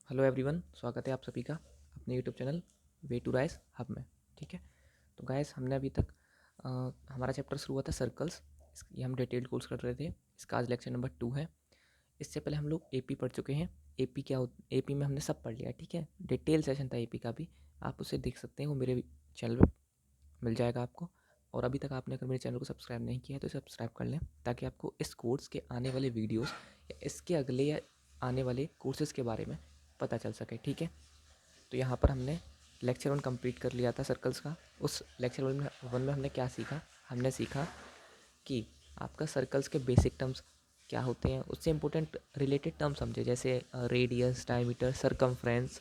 Hello everyone, स्वागत है आप सभी का अपने YouTube channel way to rise hub में। ठीक है, तो गाइस हमने अभी तक हमारा चैप्टर शुरू हुआ था सर्कल्स। ये हम डिटेल्ड कोर्स कर रहे थे। इसका आज लेक्चर नंबर 2 है। इससे पहले हम लोग एपी पढ़ चुके हैं। एपी क्या एपी में हमने सब पढ़ लिया है। ठीक है, डिटेल सेशन था एपी का भी, आप उसे देख सकते हैं, वो मेरे चैनल पर मिल जाएगा आपको। और अभी तक आपने अगर मेरे चैनल को सब्सक्राइब नहीं किया है तो सब्सक्राइब कर लें, ताकि आपको इस कोर्स के आने वाले वीडियोस या इसके अगले या आने वाले कोर्सेज़ के बारे में पता चल सके। ठीक है, तो यहाँ पर हमने लेक्चर 1 कंप्लीट कर लिया था सर्कल्स का। उस लेक्चर 1 में हमने क्या सीखा? हमने सीखा कि आपका सर्कल्स के बेसिक टर्म्स क्या होते हैं, उससे इंपॉर्टेंट रिलेटेड टर्म समझे, जैसे radius, diameter, circumference,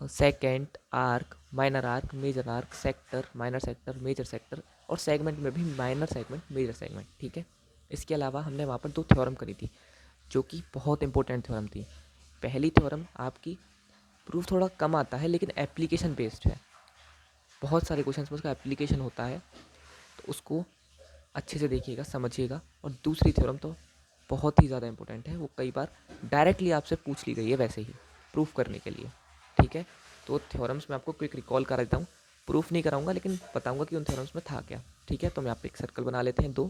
second, arc, minor arc, major arc, sector, minor sector, major sector, और सेगमेंट में भी माइनर सेगमेंट, मेजर सेगमेंट। ठीक है, इसके अलावा हमने वहाँ पर 2 थ्योरम करी थी जो कि बहुत इंपॉर्टेंट थ्योरम थी। पहली थ्योरम आपकी प्रूफ थोड़ा कम आता है लेकिन एप्लीकेशन बेस्ड है, बहुत सारे क्वेश्चंस में उसका एप्लीकेशन होता है, तो उसको अच्छे से देखिएगा, समझिएगा। और दूसरी थ्योरम तो बहुत ही ज़्यादा इंपॉर्टेंट है, वो कई बार डायरेक्टली आपसे पूछ ली गई है वैसे ही प्रूफ करने के लिए। ठीक है, तो थ्योरम्स में आपको क्विक रिकॉल करा देता हूँ, प्रूफ नहीं कराऊंगा लेकिन बताऊंगा कि उन थ्योरम्स में था क्या। ठीक है, तो मैं आप एक सर्कल बना लेते हैं 2।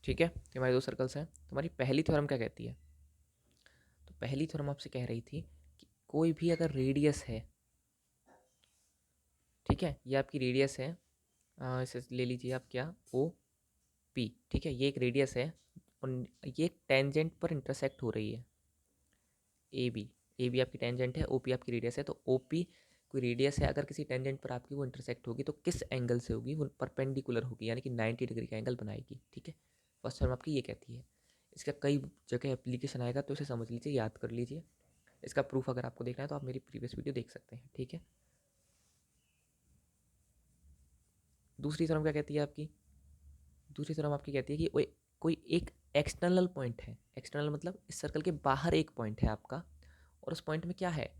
ठीक है, तो हमारे 2 सर्कल्स हैं। तुम्हारी पहली थ्योरम क्या कहती है? तो पहली थ्योरम आपसे कह रही थी कि कोई भी अगर रेडियस है, ठीक है, ये आपकी रेडियस है, इसे ले लीजिए आप क्या, ओ पी। ठीक है, ये एक रेडियस है और ये टेंजेंट पर इंटरसेक्ट हो रही है। ए बी आपकी टेंजेंट है, ओ पी आपकी रेडियस है। तो ओ पी कोई रेडियस है, अगर किसी टेंजेंट पर आपकी वो इंटरसेक्ट होगी तो किस एंगल से होगी? वो परपेंडिकुलर होगी, यानी कि 90 डिग्री का एंगल बनाएगी। ठीक है, फर्स्ट टर्म आपकी ये कहती है। इसका कई जगह एप्लीकेशन आएगा, तो इसे समझ लीजिए, याद कर लीजिए। इसका प्रूफ अगर आपको देखना है तो आप मेरी प्रीवियस वीडियो देख सकते हैं। ठीक है, दूसरी थ्योरम क्या कहती है आपकी? दूसरी थ्योरम आपकी कहती है कि कोई एक एक्सटर्नल पॉइंट है। एक्सटर्नल मतलब इस सर्कल के बाहर एक पॉइंट है आपका, और उस पॉइंट में क्या है?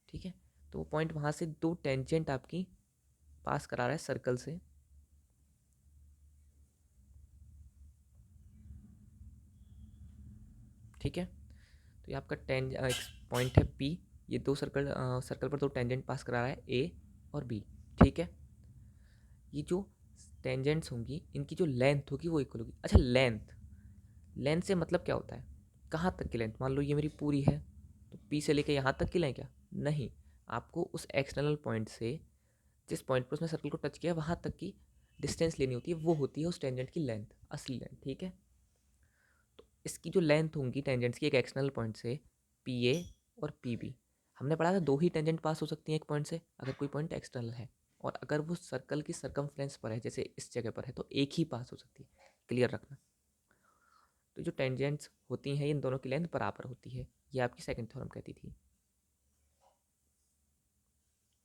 ठीक है, तो वो पॉइंट वहाँ से 2 टेंजेंट आपकी पास करा रहा है सर्कल से। ठीक है, तो ये आपका एक पॉइंट है पी। ये 2 सर्कल पर 2 टेंजेंट पास करा रहा है, ए और बी। ठीक है, ये जो टेंजेंट्स होंगी इनकी जो लेंथ होगी वो इक्वल होगी। अच्छा, लेंथ, लेंथ से मतलब क्या होता है? कहाँ तक की लेंथ? मान लो ये मेरी पूरी है, तो पी से लेकर यहाँ तक की लें क्या? नहीं, आपको उस एक्सटर्नल पॉइंट से, जिस पॉइंट पर उसने सर्कल को टच किया, वहाँ तक की डिस्टेंस लेनी होती है, वो होती है उस टेंजेंट की लेंथ, असली लेंथ। ठीक है, तो इसकी जो लेंथ होंगी टेंजेंट्स की एक एक्सटर्नल पॉइंट से, पी ए और पी बी, हमने पढ़ा था 2 ही टेंजेंट पास हो सकती हैं एक पॉइंट से, अगर कोई पॉइंट एक्सटर्नल है। और अगर वो सर्कल की सरकमफ्रेंस पर है, जैसे इस जगह पर है, तो एक ही पास हो सकती है। क्लियर रखना। तो जो टेंजेंट्स होती हैं इन दोनों की लेंथ बराबर होती है, ये आपकी सेकंड थ्योरम कहती थी।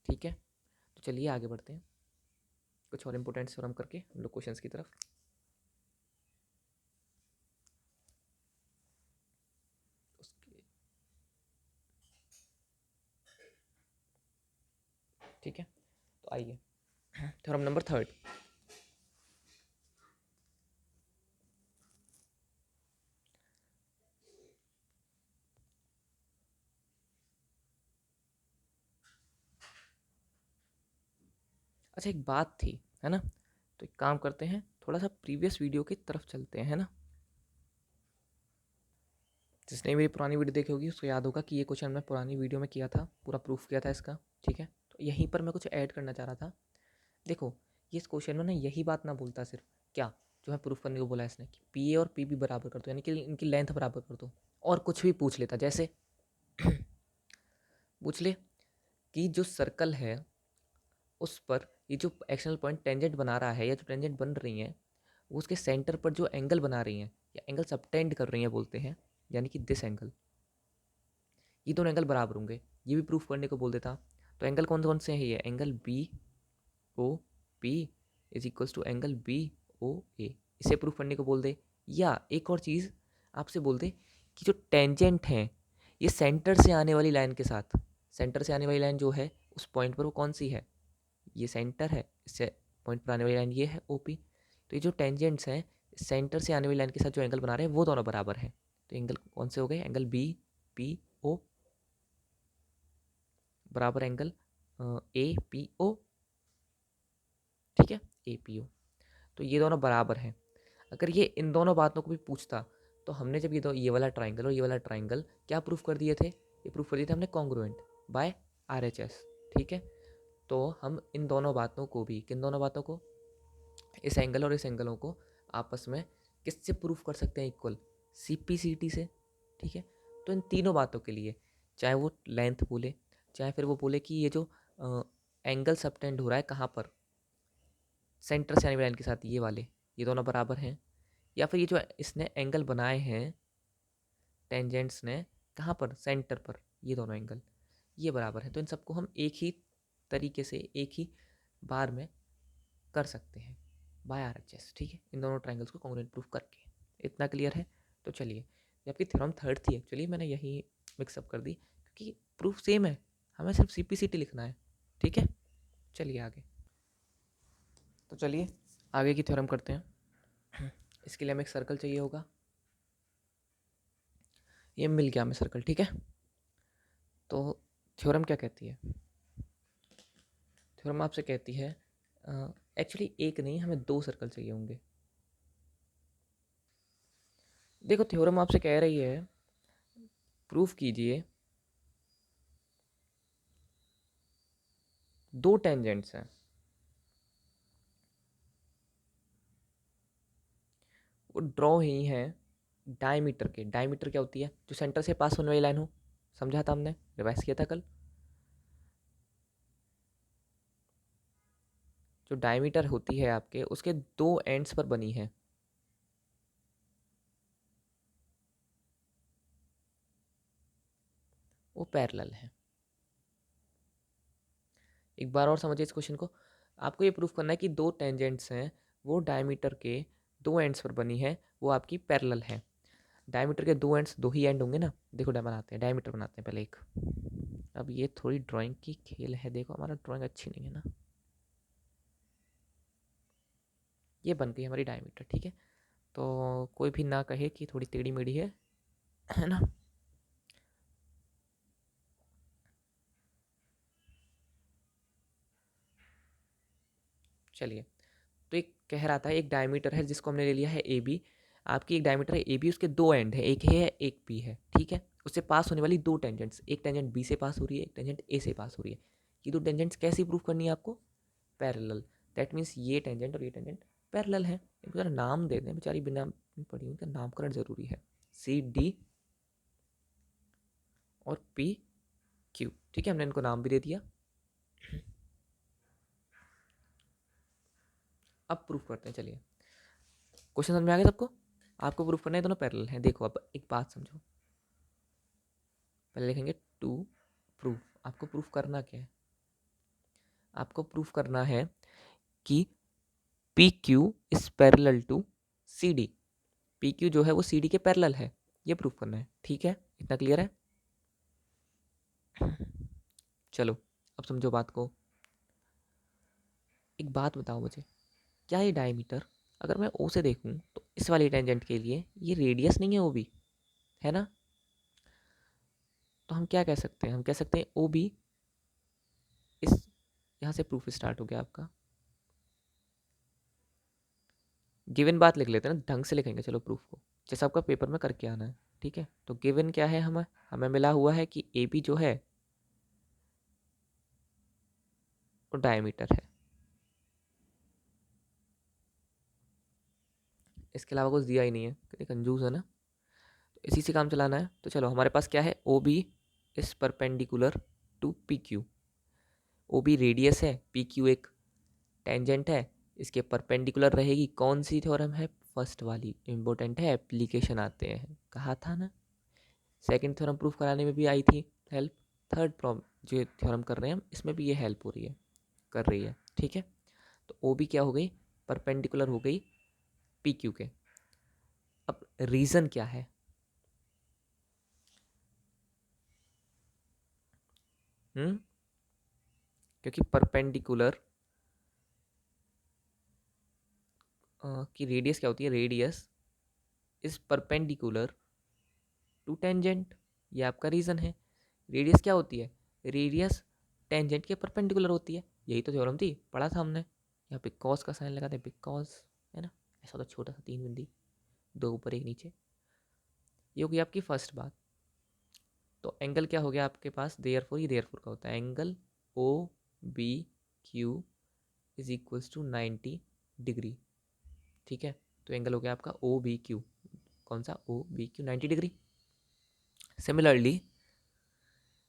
ठीक है, तो चलिए आगे बढ़ते हैं कुछ और इंपॉर्टेंट थ्योरम करके हम लोग क्वेश्चंस की तरफ। उसके ठीक है, तो आइए थ्योरम नंबर 3। अच्छा, एक बात थी, है ना, तो एक काम करते हैं, थोड़ा सा प्रीवियस वीडियो की तरफ चलते हैं, है ना। जिसने मेरी पुरानी वीडियो देखी होगी उसको याद होगा कि ये क्वेश्चन मैं पुरानी वीडियो में किया था, पूरा प्रूफ किया था इसका। ठीक है, तो यहीं पर मैं कुछ ऐड करना चाह रहा था। देखो, ये इस क्वेश्चन में ना यही बात ना बोलता, सिर्फ क्या जो है प्रूफ करने को बोला इसने कि पी ए और पी बी बराबर कर दो, यानी कि इनकी लेंथ बराबर कर दो। और कुछ भी पूछ लेता, जैसे पूछ ले कि जो सर्कल है उस पर ये जो एक्सटर्नल पॉइंट टेंजेंट बना रहा है, या जो टेंजेंट बन रही हैं, वो उसके सेंटर पर जो एंगल बना रही हैं या एंगल सबटेंड कर रही हैं बोलते हैं, यानी कि दिस एंगल, ये दोनों एंगल बराबर होंगे, ये भी प्रूफ करने को बोल देता। तो एंगल कौन कौन से हैं? ये angle B O P is equals to angle B O A, इसे प्रूफ करने को बोल दे। या एक और चीज़ आपसे बोल दे कि जो टेंजेंट हैं ये सेंटर से आने वाली लाइन के साथ, सेंटर से आने वाली लाइन जो है उस पॉइंट पर वो कौन सी है? ये सेंटर है, इससे पॉइंट पर आने वाली लाइन ये है ओ पी। तो ये जो टेंजेंट्स हैं सेंटर से आने वाली लाइन के साथ जो एंगल बना रहे हैं वो दोनों बराबर हैं। तो एंगल कौन से हो गए? Angle B P O. बराबर एंगल ए पी ओ, ठीक है, ए पी ओ। तो ये दोनों बराबर हैं। अगर ये इन दोनों बातों को भी पूछता तो हमने जब ये वाला ट्राइंगल और ये वाला ट्राइंगल क्या प्रूफ कर दिए थे, ये प्रूफ कर दिए थे हमने कॉन्ग्रुएंट बाय RHS, ठीक है। तो हम इन दोनों बातों को भी, किन दोनों बातों को, इस एंगल और इस एंगलों को आपस में किससे प्रूफ कर सकते हैं इक्वल, CPCT से, ठीक है। तो इन तीनों बातों के लिए, चाहे वो लेंथ बोले, चाहे फिर वो बोले कि ये जो एंगल सबटेंड हो रहा है कहाँ पर, सेंटर से आने वाली लाइन के साथ, ये वाले, ये दोनों बराबर हैं, या फिर ये जो इसने एंगल बनाए हैं टेंजेंट्स ने, कहाँ पर, सेंटर पर, ये दोनों एंगल ये बराबर है। तो इन सबको हम एक ही तरीके से एक ही बार में कर सकते हैं बाय RHS, ठीक है, इन दोनों ट्राइंगल्स को कॉन्ग्रुएंट प्रूफ करके। इतना क्लियर है? तो चलिए, ये आपकी थ्योरम थर्ड थी एक्चुअली, मैंने यही मिक्सअप कर दी क्योंकि प्रूफ सेम है, हमें सिर्फ CPCT लिखना है, ठीक है। चलिए आगे, तो चलिए आगे की थ्योरम करते हैं। इसके लिए हमें एक सर्कल चाहिए होगा, ये मिल गया हमें सर्कल, ठीक है। तो थ्योरम क्या कहती है, थ्योरम आपसे कहती है एक्चुअली एक नहीं, हमें 2 सर्कल चाहिए होंगे। देखो थ्योरम आपसे कह रही है प्रूफ कीजिए 2 टेंजेंट्स हैं, वो ड्रॉ ही हैं डायमीटर के। डायमीटर क्या होती है, जो सेंटर से पास होने वाली लाइन हो, समझा था हमने, रिवाइज किया था कल। जो डायमीटर होती है आपके, उसके 2 एंड्स पर बनी है, वो पैरेलल है। एक बार और समझिए इस क्वेश्चन को, आपको ये प्रूफ करना है कि 2 टेंजेंट्स हैं, वो डायमीटर के 2 एंड्स पर बनी है, वो आपकी पैरेलल है। डायमीटर के 2 एंड्स, 2 ही एंड होंगे ना, देखो बनाते हैं, डायमीटर बनाते हैं पहले एक। अब ये थोड़ी ड्राइंग की खेल है, देखो हमारा ड्राइंग अच्छी नहीं है ना, ये बन गई हमारी डायमीटर, ठीक है। तो कोई भी ना कहे कि थोड़ी टेढ़ी मेढ़ी है ना। चलिए, तो एक कह रहा था एक डायमीटर है जिसको हमने ले लिया है AB, आपकी एक डायमीटर है AB, उसके 2 एंड है, एक है एक B है, ठीक है। उससे पास होने वाली 2 टेंजेंट्स, एक टेंजेंट B से पास हो रही है, एक टेंजेंट A से पास हो रही है। ये 2 टेंजेंट्स कैसी प्रूफ करनी है आपको, पैरेलल। दैट मीन्स ये टेंजेंट और ये टेंजेंट पैरेलल है। इनको जरा नाम दे दें, बेचारी बिना पढ़ी हुई, इनका नामकरण जरूरी है, CD और PQ, ठीक है, हमने इनको नाम भी दे दिया। अब प्रूफ करते हैं, चलिए क्वेश्चन समझ में आ गया सबको, आपको प्रूफ करना है दोनों पैरेलल हैं। देखो अब एक बात समझो, पहले लिखेंगे टू प्रूफ। आपको प्रूफ करना क्या है, आपको प्रूफ करना है कि PQ is parallel to CD। PQ जो है वो CD के पैरेलल है, ये प्रूफ करना है, ठीक है, इतना क्लियर है। चलो अब समझो बात को। एक बात बताओ मुझे, क्या ये डायमीटर, अगर मैं O से देखूं तो इस वाली टेंजेंट के लिए ये रेडियस नहीं है OB, है ना। तो हम क्या कह सकते हैं, हम कह सकते हैं OB इस, यहाँ से प्रूफ स्टार्ट हो गया आपका। गिवन बात लिख लेते हैं ना, ढंग से लिखेंगे चलो प्रूफ को, जैसा आपका पेपर में करके आना है, ठीक है। तो गिवन क्या है, हमें हमें मिला हुआ है कि AB जो है वो डायमीटर है, इसके अलावा कुछ दिया ही नहीं है, कितनी कंजूस है ना। तो इसी से काम चलाना है। तो चलो हमारे पास क्या है, OB is perpendicular to PQ। OB radius है, PQ एक टेंजेंट है, इसके परपेंडिकुलर रहेगी। कौन सी थ्योरम है, फर्स्ट वाली, इंपॉर्टेंट है, एप्लीकेशन आते हैं, कहा था ना। सेकंड थ्योरम प्रूफ कराने में भी आई थी हेल्प, थर्ड प्रॉब्लम जो थ्योरम कर रहे हैं हम, इसमें भी ये हेल्प हो रही है, कर रही है, ठीक है। तो OB क्या हो गई, परपेंडिकुलर हो गई PQ के। अब रीज़न क्या है, क्योंकि परपेंडिकुलर की रेडियस क्या होती है, radius is perpendicular to tangent, ये आपका रीज़न है। रेडियस क्या होती है, रेडियस टेंजेंट के परपेंडिकुलर होती है। यही तो थ्योरम थी, पढ़ा था हमने। यहाँ पे कॉस का साइन लगाते हैं, बिकॉज, है ना, ऐसा होता छोटा सा 3 बिंदी, 2 ऊपर 1 नीचे। ये हो गई आपकी फर्स्ट बात। तो एंगल क्या हो गया आपके पास, देयरफॉर, ये देयरफॉर का होता है angle O B Q is equals to 90 degree. ठीक है, तो एंगल हो गया आपका ओ बी क्यू। कौन सा, O B Q, 90 degree. Similarly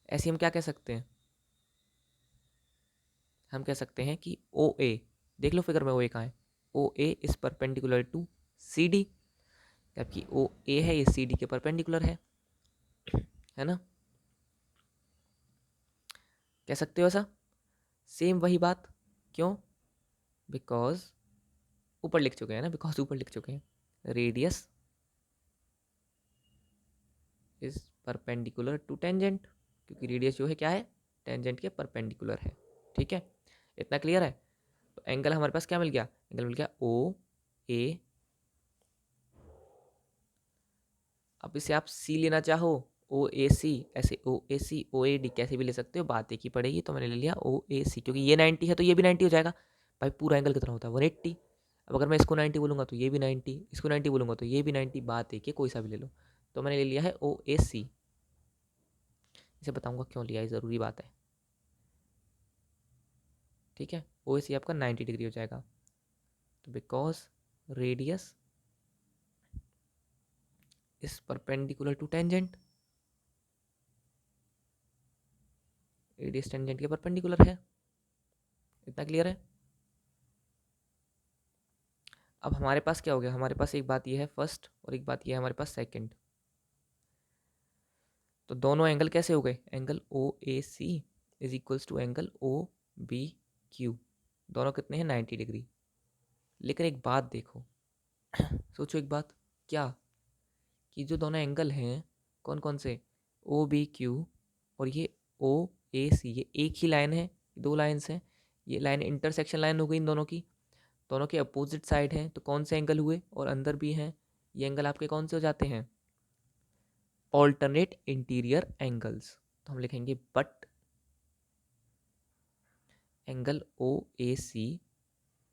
ऐसे हम क्या कह सकते हैं, हम कह सकते हैं कि ओ ए, देख लो फिगर में ओ ए कहाँ है, O A is perpendicular to C D, जबकि ओ ए है ये सी डी के परपेंडिकुलर है ना, कह सकते हो ऐसा। सेम वही बात, क्यों, बिकॉज ऊपर लिख चुके हैं ना, बिकॉज ऊपर लिख चुके हैं radius is perpendicular to tangent, क्योंकि रेडियस जो है क्या है, टेंजेंट के परपेंडिकुलर है। ठीक है, इतना क्लियर है। तो एंगल हमारे पास क्या मिल गया, एंगल मिल गया ओ ए, अब इसे आप सी लेना चाहो, ओ ए सी, ऐसे ओ A C O A D कैसे भी ले सकते हो, बात एक ही पड़ेगी। तो मैंने ले लिया ओ ए सी, क्योंकि ये 90 है तो ये भी 90 हो जाएगा। भाई पूरा एंगल कितना होता है, 180। अब अगर मैं इसको 90 बोलूँगा तो ये भी 90, इसको 90 बोलूँगा तो ये भी 90, बात एक है, कोई सा भी ले लो। तो मैंने ले लिया है ओ ए सी। इसे बताऊँगा क्यों लिया, ये ज़रूरी बात है। ठीक है, ओ ए सी आपका 90 डिग्री हो जाएगा। तो because radius is perpendicular to tangent, radius tangent के परपेंडिकुलर है। इतना क्लियर है। अब हमारे पास क्या हो गया, हमारे पास एक बात ये है फर्स्ट और एक बात ये है हमारे पास सेकंड। तो दोनों एंगल कैसे हो गए, angle O A C is equals to angle O B Q, दोनों कितने हैं, 90 डिग्री। लेकिन एक बात देखो, सोचो एक बात, क्या, कि जो दोनों एंगल हैं कौन कौन से, ओ बी क्यू और ये ओ ए सी, ये एक ही लाइन है, दो लाइन्स हैं, ये लाइन इंटरसेक्शन लाइन हो गई इन दोनों की, दोनों के अपोजिट साइड हैं, तो कौन से एंगल हुए, और अंदर भी हैं, ये एंगल आपके कौन से हो जाते हैं, ऑल्टरनेट इंटीरियर एंगल्स। तो हम लिखेंगे but angle O A C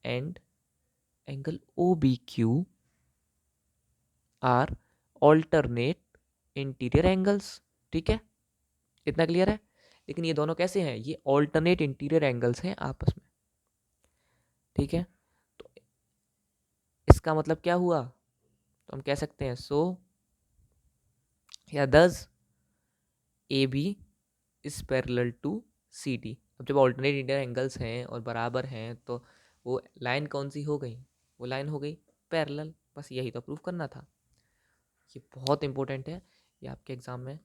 and angle O B Q are alternate interior angles. ठीक है, इतना क्लियर है। लेकिन ये दोनों कैसे हैं, ये ऑल्टरनेट इंटीरियर एंगल्स हैं आपस में। ठीक है, तो इसका मतलब क्या हुआ, तो हम कह सकते हैं सो या thus A B is parallel to C D. अब जब ऑल्टरनेट इंटीरियर एंगल्स हैं और बराबर हैं तो वो लाइन कौन सी हो गई, वो लाइन हो गई पैरेलल। बस यही तो प्रूफ करना था। ये बहुत इंपॉर्टेंट है, ये आपके एग्जाम में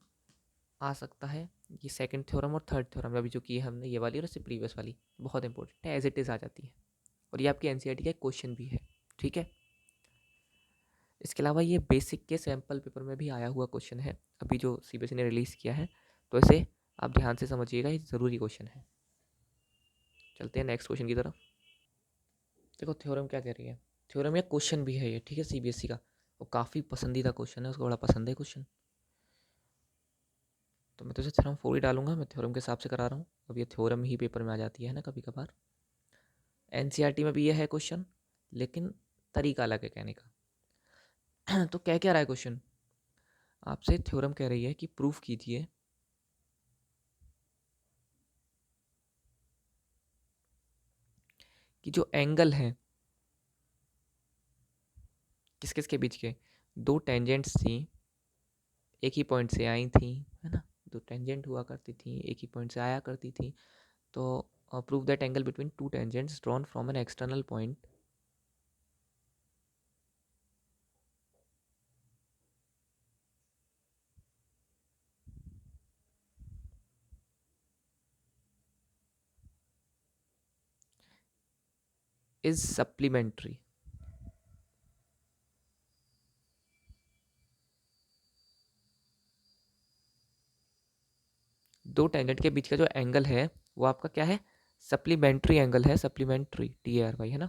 आ सकता है। ये सेकंड थ्योरम और थर्ड थ्योरम अभी जो की है हमने, ये वाली और इससे प्रीवियस वाली, बहुत इंपॉर्टेंट है, एज इट इज़ आ जाती है। और ये आपकी एनसीईआरटी का एक क्वेश्चन भी है। ठीक है, इसके अलावा ये बेसिक के सैम्पल पेपर में भी आया हुआ क्वेश्चन है, अभी जो सीबीएसई ने रिलीज़ किया है। तो इसे आप ध्यान से समझिएगा, ये ज़रूरी क्वेश्चन है। चलते हैं नेक्स्ट क्वेश्चन की तरफ। देखो थ्योरम क्या कह रही है, थ्योरम या क्वेश्चन भी है ये, ठीक है, सीबीएसई का, वो काफ़ी पसंदीदा क्वेश्चन है, उसको बड़ा पसंद है क्वेश्चन। तो मैं तो इसे थ्योरम 4 ही डालूंगा, मैं थ्योरम के हिसाब से करा रहा हूँ। अब ये थ्योरम ही पेपर में आ जाती है ना कभी कभार, एनसीईआरटी में भी ये है क्वेश्चन, लेकिन तरीका अलग है कहने का। तो क्या क्या रहा है क्वेश्चन, आपसे थ्योरम कह रही है कि प्रूफ कीजिए कि जो एंगल हैं किस किस के बीच के, दो टेंजेंट्स थी, एक ही पॉइंट से आई थी, है ना, दो टेंजेंट हुआ करती थी, एक ही पॉइंट से आया करती थी। तो prove that angle between two tangents drawn from an external point is supplementary. दो टेंजेंट के बीच का जो एंगल है वो आपका क्या है, सप्लीमेंट्री एंगल है, सप्लीमेंट्री TARY, है ना,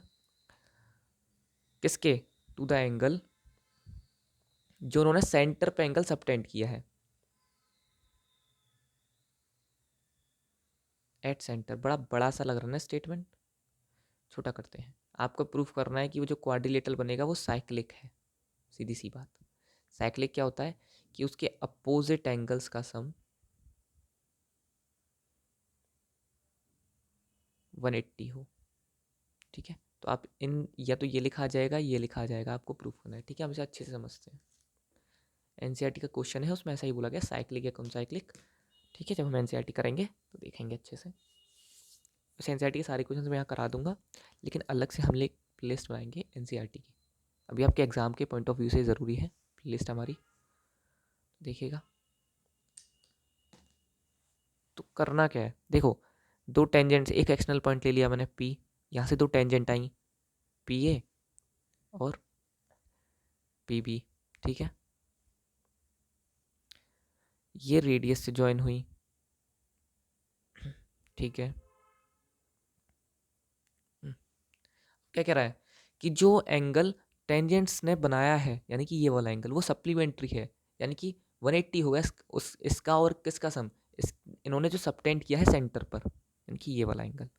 किसके, टू द एंगल जो उन्होंने सेंटर पे एंगल सबटेंड किया है। एट सेंटर, बड़ा बड़ा सा लग रहा है ना स्टेटमेंट, छोटा करते हैं। आपको प्रूफ करना है कि वो जो क्वाड्रिलेटरल बनेगा वो साइक्लिक है, सीधी सी बात। साइक्लिक क्या होता है कि उसके अपोजिट एंगल्स का सम 180 हो, ठीक है। तो आप इन या तो ये लिखा जाएगा, ये लिखा जाएगा, आपको प्रूफ करना है, ठीक है। हम इसे अच्छे से समझते हैं। एनसीईआरटी का क्वेश्चन है, उसमें ऐसा ही बोला गया साइक्लिक या कौन साइक्लिक, ठीक है। जब हम एनसीईआरटी करेंगे तो देखेंगे अच्छे से। वैसे एनसीईआरटी के सारे क्वेश्चन मैं यहाँ करा दूंगा, लेकिन अलग से हम एक लिस्ट बनाएंगे एनसीईआरटी की। अभी आपके एग्जाम के पॉइंट ऑफ व्यू से ज़रूरी है लिस्ट हमारी, देखिएगा। तो करना क्या है, देखो दो टेंजेंट्स, एक एक्सटर्नल पॉइंट ले लिया मैंने पी, यहाँ से दो टेंजेंट आई पी ए और पी बी, ठीक है। ये रेडियस से ज्वाइन हुई, ठीक है। क्या कह रहा है कि जो एंगल टेंजेंट्स ने बनाया है, यानी कि ये वाला एंगल, वो सप्लीमेंट्री है, यानी कि 180 होगा इसका और किसका सम, इन्होंने जो सबटेंड किया है सेंटर पर, यानी कि ये वाला एंगल।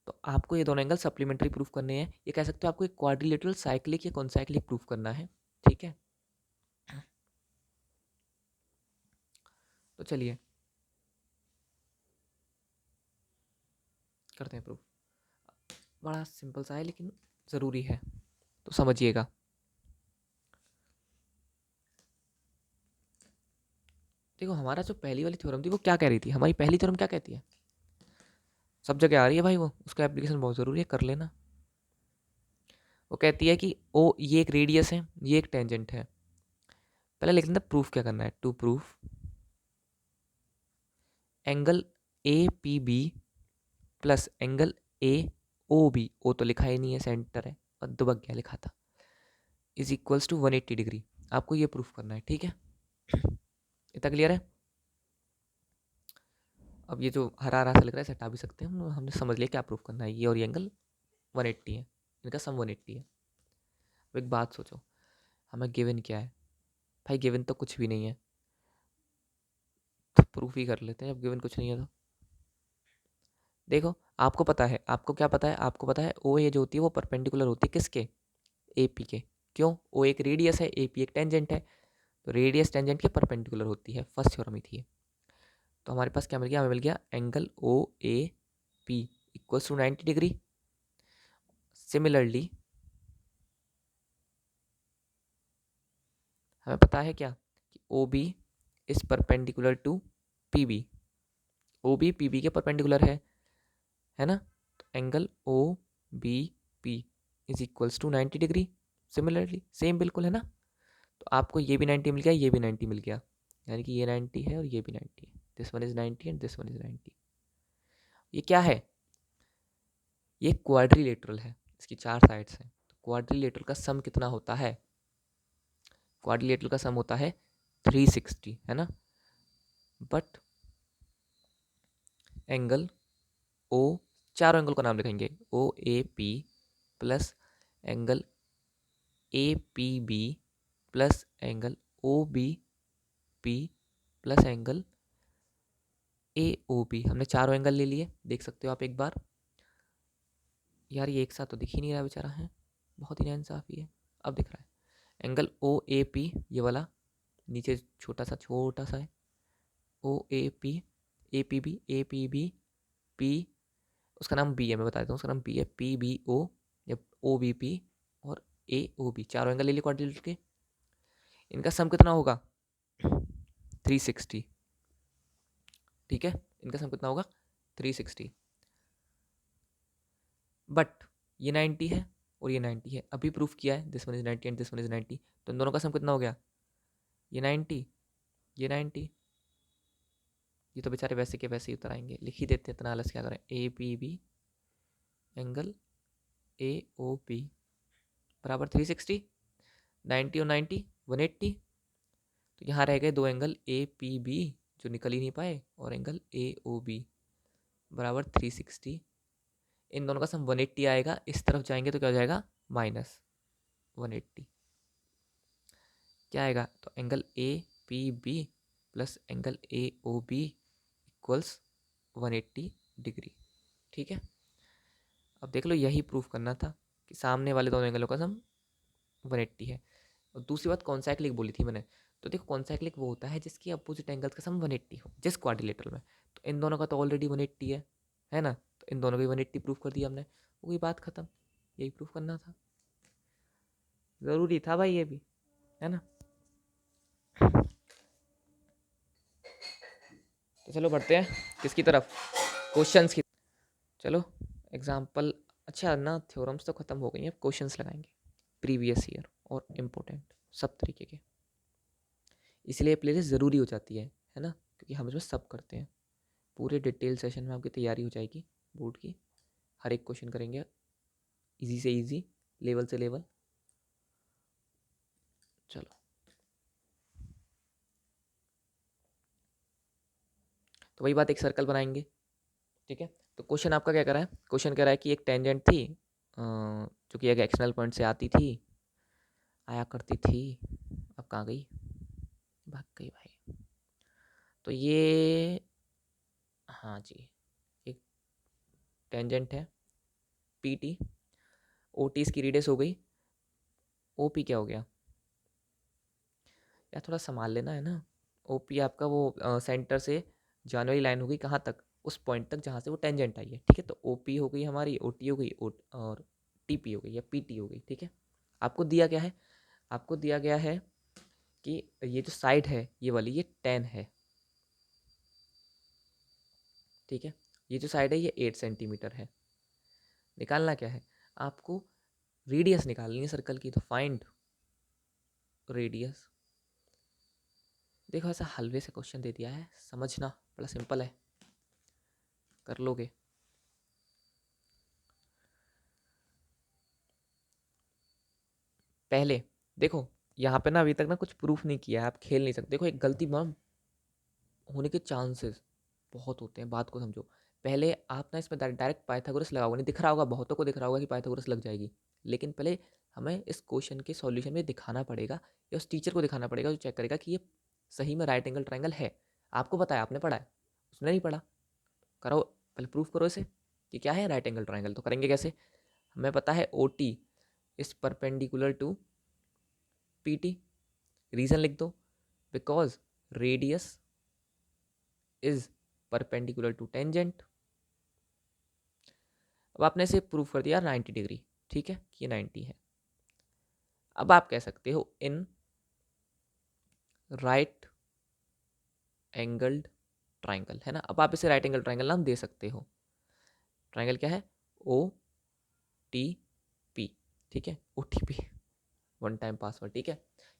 तो आपको ये दोनों एंगल सप्लीमेंट्री प्रूफ करने हैं। ये कह सकते हो आपको एक क्वाड्रिलेटरल साइक्लिक या कॉन्साइक्लिक प्रूफ करना है, ठीक है। तो चलिए करते हैं प्रूफ। बड़ा सिंपल सा है लेकिन ज़रूरी है, तो समझिएगा। देखो हमारा जो पहली वाली थ्योरम थी वो क्या कह रही थी, हमारी पहली थ्योरम क्या कहती है, सब जगह आ रही है भाई, वो उसका एप्लीकेशन बहुत ज़रूरी है, कर लेना। वो कहती है कि ओ ये एक रेडियस है, ये एक टेंजेंट है। पहले लिख लेना प्रूफ क्या करना है, to proof angle A P B plus angle A O B, O तो लिखा ही नहीं है, सेंटर है और दुबक गया लिखा था, इज इक्वल्स टू 180 डिग्री। आपको ये प्रूफ करना है, ठीक है। इतना क्लियर है। अब ये जो हरा हरा सा लग रहा है इसे हटा भी सकते हैं हम, हमने समझ लिया क्या प्रूफ करना है। ये और ये एंगल 180 है, इनका सम 180 है। अब एक बात सोचो, हमें गिवन क्या है भाई, गिवन तो कुछ भी नहीं है, तो प्रूफ ही कर लेते हैं। जब गिवन कुछ नहीं है तो देखो आपको पता है, आपको क्या पता है, आपको पता है ओ ए जो होती है वो परपेंडिकुलर होती है किसके, ए पी के। क्यों, ओ एक रेडियस है, ए पी एक टेंजेंट है, तो रेडियस टेंजेंट के परपेंडिकुलर होती है, फर्स्ट थ्योरम ही थी। तो हमारे पास क्या मिल गया, हमें मिल गया angle O A P equals to 90 degree. Similarly हमें पता है क्या कि O B is perpendicular to P B, O B P B के परपेंडिकुलर है ना। तो angle O B P is equals to 90 degree. Similarly same बिल्कुल है ना। तो आपको ये भी 90 मिल गया, ये भी 90 मिल गया, यानी कि ये 90 है और ये भी 90 है। This one is 90 and this one is 90। ये क्या है, ये क्वाड्रिलेटरल है, इसकी चार साइड्स हैं। तो क्वाड्रिलेटरल का सम कितना होता है, क्वाड्रिलेटरल का सम होता है 360, है ना। बट एंगल ओ, चारों एंगल का नाम लिखेंगे, O A P plus angle A P B plus angle O B P plus angle A O B. हमने चारों एंगल ले लिए, देख सकते हो आप एक बार। यार ये एक साथ तो दिख ही नहीं रहा बेचारा, है बहुत ही नाइंसाफ़ी है। अब दिख रहा है एंगल ओ ए पी, ये वाला नीचे छोटा सा है, O A P, A P B, A P B P, उसका नाम बी है, मैं बता देता हूँ उसका नाम बी है, पी बी ओ या ओ बी पी और ए ओ बी, चारों एंगल ले लिए क्वाड्रिलेटरल के। इनका सम कितना होगा 360, ठीक है। इनका सम कितना होगा 360। बट ये 90 है और ये 90 है, अभी प्रूफ किया है this one is 90 and this one is 90, तो इन दोनों का सम कितना हो गया, ये 90 ये 90। ये तो बेचारे वैसे के वैसे ही उतर आएंगे, लिख ही देते हैं, इतना आलस क्या करें। A P B angle A O P बराबर 360, 90 और 90 180। तो यहाँ रह गए दो एंगल ए पी बी जो निकल ही नहीं पाए, और एंगल ए ओ बी बराबर 360। इन दोनों का सम 180 आएगा, इस तरफ जाएंगे तो क्या हो जाएगा -180। क्या आएगा, तो angle A P B plus angle A O B equals 180 degree. ठीक है, अब देख लो यही प्रूफ करना था कि सामने वाले दोनों एंगलों का सम 180 है। और दूसरी बात कॉन्साइक्लिक बोली थी मैंने, तो देखो कॉन्साइक्लिक वो होता है जिसकी अपोजिट एंगल्स का सम 180 हो, जिस क्वाड्रिलेटरल में। तो इन दोनों का तो ऑलरेडी 180 है ना, तो इन दोनों की 180 प्रूफ कर दिया हमने, वो कोई बात खत्म। यही प्रूफ करना था, ज़रूरी था भाई ये भी, है ना। तो चलो बढ़ते हैं किसकी तरफ, क्वेश्चंस की। चलो एग्जाम्पल, अच्छा ना थ्योरम्स तो ख़त्म हो गई हैं, अब क्वेश्चंस लगाएंगे प्रीवियस ईयर और इम्पोर्टेंट सब तरीके के। इसलिए प्लेलिस्ट ज़रूरी हो जाती है ना, क्योंकि हम इसमें सब करते हैं। पूरे डिटेल सेशन में आपकी तैयारी हो जाएगी बोर्ड की, हर एक क्वेश्चन करेंगे इजी से इजी, लेवल से लेवल। चलो तो वही बात, एक सर्कल बनाएंगे। ठीक है, तो क्वेश्चन आपका क्या कर रहा है, क्वेश्चन कह रहा है कि एक टेंजेंट थी जो कि एक एक्सटर्नल पॉइंट से आती थी, आया करती थी, अब कहाँ गई, भाग गई भाई। तो ये, हाँ जी, एक टेंजेंट है पी टी, ओ टी इसकी रेडियस हो गई, ओ पी क्या हो गया यार, थोड़ा संभाल लेना है ना। ओ पी आपका वो सेंटर से जाने वाली लाइन हो गई कहाँ तक, उस पॉइंट तक जहाँ से वो टेंजेंट आई है। ठीक है, तो ओ पी हो गई हमारी, ओ टी हो गई, और टी पी हो गई या पी टी हो गई। ठीक है, आपको दिया क्या है, आपको दिया गया है कि ये जो साइड है ये वाली, ये 10 है। ठीक है, ये जो साइड है ये 8 सेंटीमीटर है। निकालना क्या है आपको, रेडियस निकालनी है सर्कल की, तो फाइंड रेडियस। देखो ऐसा हलवे से क्वेश्चन दे दिया है, समझना बड़ा सिंपल है, कर लोगे। पहले देखो यहाँ पे ना अभी तक ना कुछ प्रूफ नहीं किया है, आप खेल नहीं सकते। देखो एक गलती होने के चांसेस बहुत होते हैं, बात को समझो। पहले आप ना इसमें डायरेक्ट पाइथागोरस लगाओगे, नहीं दिख रहा होगा, बहुतों को दिख रहा होगा कि पाइथागोरस लग जाएगी, लेकिन पहले हमें इस क्वेश्चन के सॉल्यूशन में दिखाना पड़ेगा, या उस टीचर को दिखाना पड़ेगा जो चेक करेगा कि ये सही में राइट एंगल ट्रायंगल है। आपको पता है, आपने पढ़ा है, उसने नहीं पढ़ा, करो पहले प्रूफ करो इसे कि क्या है राइट एंगल ट्रायंगल। तो करेंगे कैसे, हमें पता है O T is perpendicular to P T, reason लिख दो, because radius is perpendicular to tangent. अब आपने इसे प्रूव कर दिया 90 डिग्री, ठीक है, ये 90 है। अब आप कह सकते हो इन राइट एंगल्ड ट्राइंगल, है ना। अब आप इसे राइट एंगल ट्राइंगल नाम दे सकते हो। ट्राइंगल क्या है, ओ टी पी, ठीक है, O T P one time password, ठीक है,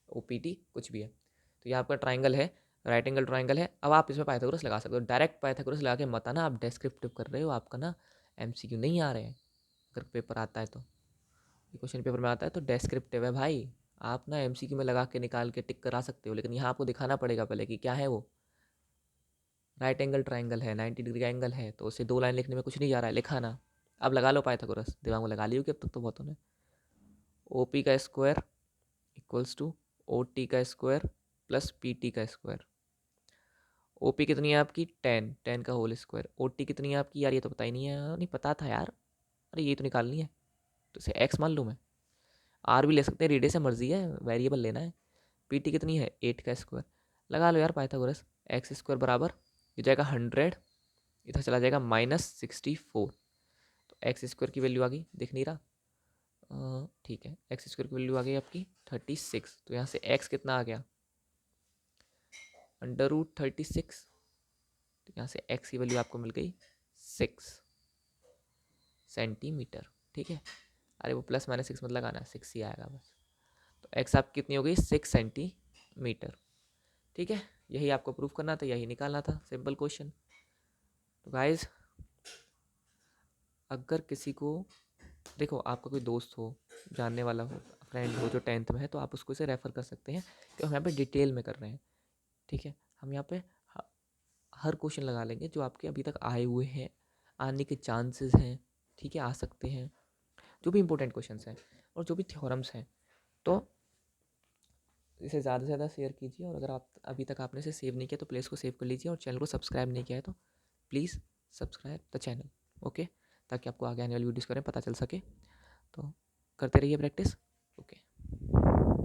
ओ पी टी कुछ भी है। तो ये आपका ट्राइंगल है, राइट एंगल ट्राइंगल है। अब आप इसमें पाइथागोरस लगा सकते हो, डायरेक्ट पाइथागोरस लगा के मत आना, आप डेस्क्रिप्टिव कर रहे हो, आपका ना एमसीक्यू नहीं आ रहे हैं। अगर पेपर आता है तो, क्वेश्चन पेपर में आता है तो डेस्क्रिप्टिव है भाई, आप ना एमसीक्यू में लगा के निकाल के टिक करा सकते हो, लेकिन यहाँ आपको दिखाना पड़ेगा पहले कि क्या है वो। राइट एंगल ट्राइंगल है, 90 डिग्री का एंगल है, तो उसे 2 लाइन लिखने में कुछ नहीं जा रहा है, लिखा ना। अब लगा लो पाइथागोरस, दिमाग में लगा लियो कि अब तक तो बहुत होने। ओ पी का square equals to O T का स्क्वायर प्लस पी टी का स्क्वायर। ओ पी कितनी है आपकी 10 का होल स्क्वायर, ओ टी कितनी है आपकी यार, ये तो पता ही नहीं है, नहीं पता था यार, अरे ये तो निकालनी है, तो इसे एक्स मान लूँ मैं, आर भी ले सकते हैं, रेडियस है, मर्जी है, वेरिएबल लेना है। पी टी कितनी है 8 का स्क्वायर, लगा लो यार पाइथागोरस, एक्स स्क्वायर बराबर ये जाएगा 100, इधर चला जाएगा -64, तो एक्स स्क्वायर की वैल्यू आ गई, दिख नहीं रहा, ठीक है, एक्स स्क्वायर की वैल्यू आ गई आपकी 36, तो यहाँ से एक्स कितना आ गया √36, तो यहाँ से एक्स की वैल्यू आपको मिल गई 6 सेंटीमीटर, ठीक है। अरे वो प्लस माइनस 6 मत लगाना, 6 ही आएगा बस। तो एक्स आपकी कितनी हो गई 6 सेंटीमीटर, ठीक है। यही आपको प्रूफ करना था, यही निकालना था, सिंपल क्वेश्चन। तो गाइज अगर किसी को, देखो आपका कोई दोस्त हो, जानने वाला हो, फ्रेंड हो जो 10th में है, तो आप उसको इसे रेफ़र कर सकते हैं कि हम यहाँ पे डिटेल में कर रहे हैं, ठीक है। हम यहाँ पे हर क्वेश्चन लगा लेंगे जो आपके अभी तक आए हुए हैं, आने के चांसेस हैं, ठीक है, आ सकते हैं, जो भी इंपॉर्टेंट क्वेश्चंस हैं और जो भी थ्योरम्स हैं। तो इसे ज़्यादा से ज़्यादा शेयर कीजिए, और अगर आप अभी तक आपने इसे सेव नहीं किया तो प्लीज़ को सेव कर लीजिए, और चैनल को सब्सक्राइब नहीं किया है तो please subscribe the channel, okay, ताकि आपको आगे आने वाली वीडियोज़ के बारे में पता चल सके। तो करते रहिए प्रैक्टिस।